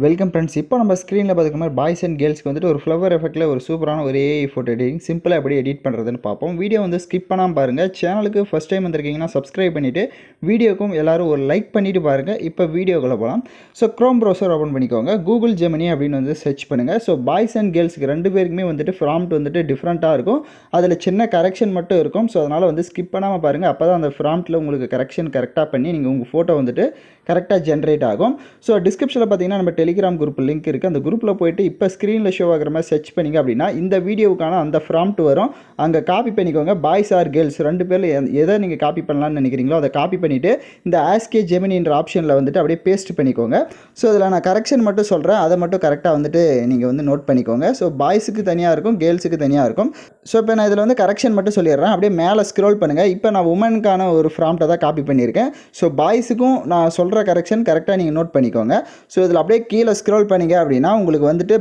Welcome friends. இப்போ நம்ம ஸ்க்ரீனில் பார்த்துக்க மாதிரி பாய்ஸ் அண்ட் கேர்ள்ஸ்க்கு வந்துட்டு ஒரு ஃப்ளவர் எஃபெக்ட்டில் ஒரு சூப்பரான ஒரு ஏஐ ஃபோட்டோ எடிட்டிங் சிம்பிளாக எப்படி எடிட் பண்ணுறதுன்னு பார்ப்போம். வீடியோ வந்து ஸ்கிப் பண்ணாமல் பாருங்கள். சேனலுக்கு ஃபஸ்ட் டைம் வந்திருக்கீங்கன்னா சப்ஸ்கிரைப் பண்ணிவிட்டு வீடியோக்கும் எல்லோரும் ஒரு லைக் பண்ணிவிட்டு பாருங்கள். இப்போ வீடியோக்குள்ளே போகலாம். ஸோ க்ரோம் ப்ரௌசர் ஓப்பன் பண்ணிக்கோங்க. கூகுள் ஜெமினி அப்படின்னு வந்து சர்ச் பண்ணுங்கள். ஸோ பாய்ஸ் அண்ட் கேர்ள்ஸ்க்கு ரெண்டு பேருக்குமே வந்துட்டு ப்ராம்ப்ட் வந்துட்டு டிஃப்ரெண்ட்டாக இருக்கும். அதில் சின்ன கரெக்ஷன் மட்டும் இருக்கும். ஸோ அதனால் வந்து ஸ்கிப் பண்ணாமல் பாருங்கள். அப்போ தான் அந்த ப்ராம்ப்ட்டில் உங்களுக்கு கரெக்ஷன் கரெக்டாக பண்ணி நீங்கள் உங்கள் ஃபோட்டோ வந்துட்டு கரெக்டாக ஜென்ரேட் ஆகும். ஸோ டிஸ்கிரிப்ஷனில் பார்த்தீங்கன்னா நம்ம டெலிகிராம் குரூப் லிங்க் இருக்குது. அந்த குரூப்பில் போய்ட்டு இப்போ ஸ்க்ரீனில் ஷோ ஆகிற மாதிரி சர்ச் பண்ணிங்க அப்படின்னா இந்த வீடியோவுக்கான அந்த ப்ராம்ப்ட் வரும். அங்கே காப்பி பண்ணிக்கோங்க. பாய்ஸ் ஆர் கேர்ள்ஸ் ரெண்டு பேரில் எதை நீங்கள் காப்பி பண்ணலான்னு நினைக்கிறீங்களோ அதை காப்பி பண்ணிவிட்டு இந்த ஆஸ்கே ஜெமினின்ற ஆப்ஷனில் வந்துட்டு அப்படியே பேஸ்ட் பண்ணிக்கோங்க. ஸோ இதில் நான் கரெக்ஷன் மட்டும் சொல்கிறேன். அதை மட்டும் கரெக்டாக வந்துட்டு நீங்கள் வந்து நோட் பண்ணிக்கோங்க. ஸோ பாய்ஸுக்கு தனியாக இருக்கும், கேர்ள்ஸுக்கு தனியாக இருக்கும். ஸோ இப்போ நான் இதில் வந்து கரெக்ஷன் மட்டும் சொல்லிடுறேன். அப்படியே மேலே ஸ்க்ரோல் பண்ணுங்கள். இப்போ நான் உமனுக்கான ஒரு ப்ராம்ப்ட்டை தான் காப்பி பண்ணியிருக்கேன். ஸோ பாய்ஸுக்கும் நான் சொல்கிற கரெக்ஷன் கரெக்டாக நீங்கள் நோட் பண்ணிக்கோங்க. ஸோ இதில் அப்படியே கீழே ஸ்க்ரோல் பண்ணிங்க அப்படின்னா உங்களுக்கு வந்துட்டு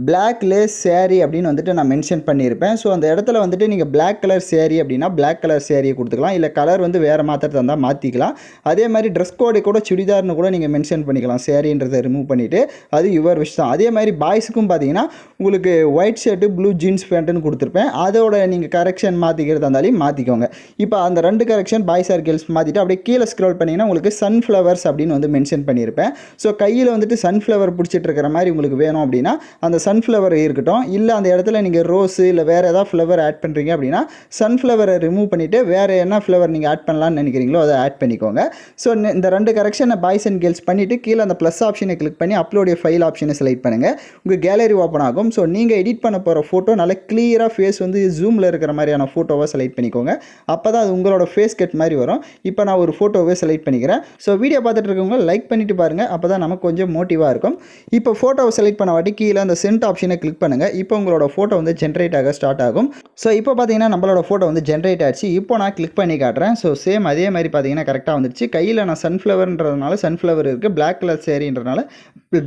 பிளாக் லேஸ் சேரீ அப்படின்னு வந்துட்டு நான் மென்ஷன் பண்ணியிருப்பேன். ஸோ அந்த இடத்துல வந்துட்டு நீங்கள் பிளாக் கலர் சேரீ அப்படின்னா பிளாக் கலர் சேரீயை கொடுத்துக்கலாம். இல்லை கலர் வந்து வேறு மாற்றுறது இருந்தால் மாற்றிக்கலாம். அதே மாதிரி ட்ரெஸ் கோடு கூட சுடிதார்னு கூட நீங்கள் மென்ஷன் பண்ணிக்கலாம். சேரீன்றதை ரிமூவ் பண்ணிவிட்டு அது யுவர் விஷ் தான். அதே மாதிரி பாய்ஸுக்கும் பார்த்தீங்கன்னா உங்களுக்கு ஒயிட் ஷர்ட்டு ப்ளூ ஜீன்ஸ் பேண்ட்டுன்னு கொடுத்துருப்பேன். அதோட நீங்கள் கரெக்ஷன் மாற்றிக்கிறதா இருந்தாலும் மாற்றிக்கோங்க. இப்போ அந்த ரெண்டு கரெக்ஷன் பாய்ஸ் ஆர் கேர்ள்ஸ் மாற்றிட்டு அப்படியே கீழே ஸ்க்ரோல் பண்ணிங்கன்னா உங்களுக்கு சன்ஃப்ளவர்ஸ் அப்படின்னு வந்து மென்ஷன் பண்ணியிருப்பேன். ஸோ கையில் வந்துட்டு சன்ஃப்ளவர் பிடிச்சிட்டு இருக்கிற மாதிரி உங்களுக்கு வேணும் அப்படின்னா அந்த சன்ஃப்ளவர் இருக்கட்டும். இல்லை அந்த இடத்துல நீங்கள் ரோஸு இல்லை வேறு ஏதாவது ஃப்ளவர் ஆட் பண்ணுறீங்க அப்படின்னா சன்ஃப்ளவரை ரிமூவ் பண்ணிவிட்டு வேறு என்ன ஃப்ளவர் நீங்கள் ஆட் பண்ணலான்னு நினைக்கிறீங்களோ அதை ஆட் பண்ணிக்கோங்க. ஸோ இந்த ரெண்டு கரெக்ஷனை பாய்ஸ் அண்ட் கேர்ள்ஸ் பண்ணிவிட்டு கீழே அந்த ப்ளஸ் ஆப்ஷனை கிளிக் பண்ணி அப்லோடைய ஃபைல் ஆப்ஷனை செலக்ட் பண்ணுங்கள். உங்கள் கேலரி ஓப்பன் ஆகும். ஸோ நீங்கள் எடிட் பண்ண போகிற ஃபோட்டோ நல்லா கிளியராக ஃபேஸ் வந்து ஜூமில் இருக்கிற மாதிரியான ஃபோட்டோவை செலக்ட் பண்ணிக்கோங்க. அப்போ தான் அது உங்களோட ஃபேஸ் கட் மாதிரி வரும். இப்போ நான் ஒரு ஃபோட்டோவை செலக்ட் பண்ணிக்கிறேன். ஸோ வீடியோ பார்த்துட்டு இருக்கவங்க லைக் பண்ணிவிட்டு பாருங்கள். அப்போ தான் நமக்கு கொஞ்சம் மோட்டிவாக இருக்கும். இப்போ ஃபோட்டோவை செலக்ட் பண்ண வாட்டி கீழே அந்த சென்ட் ஆப்ஷனை கிளிக் பண்ணுங்கள். இப்போ உங்களோட ஃபோட்டோ வந்து ஜென்ரேட் ஆக ஸ்டார்ட் ஆகும். ஸோ இப்போ பார்த்தீங்கன்னா நம்மளோட ஃபோட்டோ வந்து ஜென்ரேட் ஆகிடுச்சு. இப்போ நான் கிளிக் பண்ணி காட்டுறேன். ஸோ சேம் அதே மாதிரி பார்த்தீங்கன்னா கரெக்டாக வந்துடுச்சு. கையில் நான் சன்ஃப்ளவர்ன்றதுனால சன்ஃப்ளவர் இருக்குது, பிளாக் கலர் சேரீன்றதுனால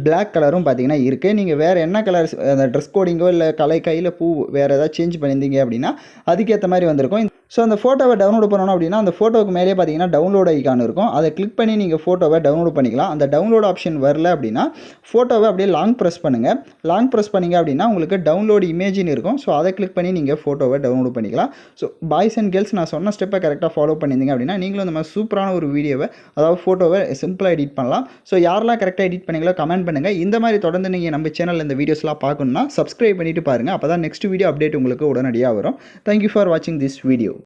பிளாக் கலரும் பார்த்தீங்கன்னா இருக்குது. நீங்கள் வேறு என்ன கலர் அந்த ட்ரெஸ் கோடிங்கோ இல்லை கையில் பூ வேறு ஏதாவது சேஞ்ச் பண்ணியிருந்தீங்க அப்படின்னா அதுக்கேற்ற மாதிரி வந்திருக்கும். ஸோ அந்த ஃபோட்டோவை டவுன்லோட் பண்ணணும் அப்படின்னா அந்த ஃபோட்டோவுக்கு மேலே பார்த்தீங்கன்னா டவுன்லோட் ஐக்கான் இருக்கும். அதை கிளிக் பண்ணி நீங்கள் ஃபோட்டோவை டவுன்லோட் பண்ணிக்கலாம். அந்த டவுன்லோட் ஆப்ஷன் வரல அப்படின்னா ஃபோட்டோவை அப்படியே லாங் ப்ரெஸ் பண்ணுங்கள். லாங் ப்ரெஸ் பண்ணிங்க அப்படின்னா உங்களுக்கு டவுன்லோட் இமேஜின்னு இருக்கும். ஸோ அதை கிளிக் பண்ணி நீங்கள் ஃபோட்டோவை டவுன்லோட் பண்ணிக்கலாம். ஸோ பாய்ஸ் அண்ட் கேர்ள்ஸ் நான் சொன்ன ஸ்டெப்பை கரெக்டாக ஃபாலோ பண்ணியிருந்தீங்க அப்படின்னா நீங்களும் இந்த மாதிரி சூப்பரான ஒரு வீடியோவை அதாவது ஃபோட்டோவை சிம்பிளாக எடிட் பண்ணலாம். ஸோ யாரெல்லாம் கரெக்டாக எடிட் பண்ணீங்களோ கமெண்ட் பண்ணுங்கள். இந்த மாதிரி தொடர்ந்து நீங்கள் நம்ம சேனலில் இந்த வீடியோஸ்லாம் பார்க்கணுன்னா சப்ஸ்கிரைப் பண்ணிவிட்டு பாருங்கள். அப்போ தான் நெக்ஸ்ட் வீடியோ அப்டேட் உங்களுக்கு உடனடியாக வரும். தேங்க்யூ ஃபார் வாட்சிங் திஸ் வீடியோ.